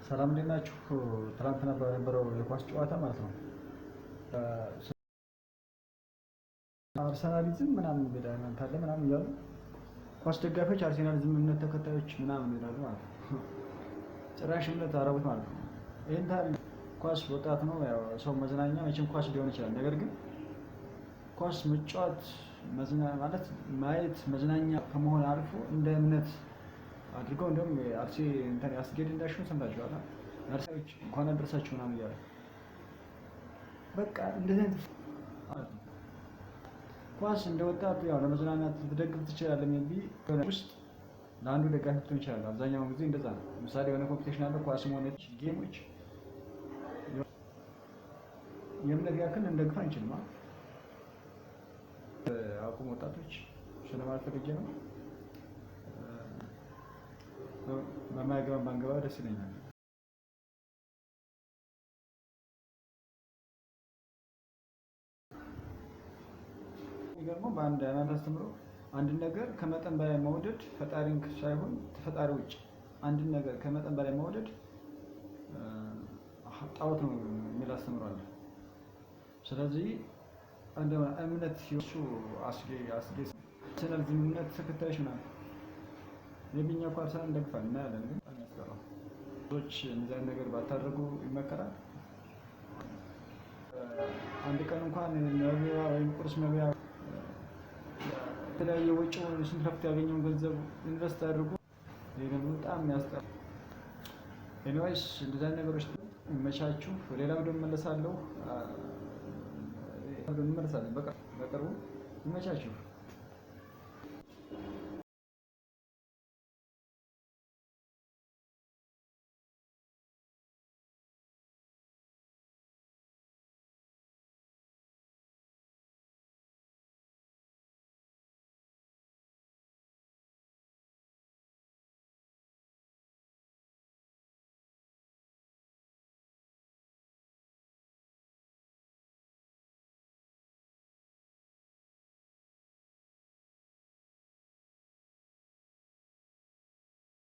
ሰላም እንዴት ናችሁ? ትናንትና በነበረው የኳስ ጨዋታ ማለት ነው አርሰናሊዝም ምናምን ታለ ምናምን እያሉ ኳስ ደጋፊዎች አርሰናሊዝም እምነት ተከታዮች ምናምን ይላሉ ማለት ነው። ጭራሽ እምነት አረቡት ማለት ነው። ይሄን ታል ኳስ ወጣት ነው ያው ሰው መዝናኛ መቼም ኳስ ሊሆን ይችላል። ነገር ግን ኳስ መጫወት ማለት ማየት መዝናኛ ከመሆን አልፎ እንደ እምነት አድርገው እንደውም አርሲ እንትን ያስጌድ እንዳሽን ሰምታችኋል። አርሲዎች እንኳን አደረሳችሁ ምናምን እያለ በቃ እንደዚህ አይነት ኳስ እንደ ወጣት ያው ለመዝናናት ልትደግፍ ትችላለህ። ሜቢ ውስጥ ለአንዱ ደጋፊ ልትሆን ይችላል። አብዛኛውን ጊዜ እንደዛ ነው። ለምሳሌ የሆነ ኮምፒቲሽን አለ፣ ኳስም ሆነች ጌሞች የእምነት ያክል እንደግፍ አንችልም። አቁም ወጣቶች ስለማለት ፈልጌ ነው። በማይገባ ባንገባ ደስ ይለኛል። የሚገርመው በአንድ ሃይማኖት አስተምሮ አንድን ነገር ከመጠን በላይ መውደድ ፈጣሪን ሳይሆን ተፈጣሪ ውጭ አንድን ነገር ከመጠን በላይ መውደድ ጣዖት ነው የሚል አስተምሯል። ስለዚህ አንድ እምነት ሲወሱ አስጌ ስለዚህ እምነት ተከታዮች ምናምን የብኛ ኳርሳ እንደግፋል እና ያለን ግን ያስቀራው ሰዎች እንደዚህ ነገር ባታደርጉ ይመከራል። አንድ ቀን እንኳን መብያ ወይም ቁርስ መብያ የተለያየ ወጪ ስንት ለፍቶ ያገኘውን ገንዘብ ኢንቨስት አድርጎ ይሄ ደግሞ በጣም ያስጠላል። ኤኒዌይስ እንደዚህ ነገሮች ይመቻችሁ። ሌላ ቪዲዮ እመለሳለሁ። በቅርቡ ይመቻችሁ።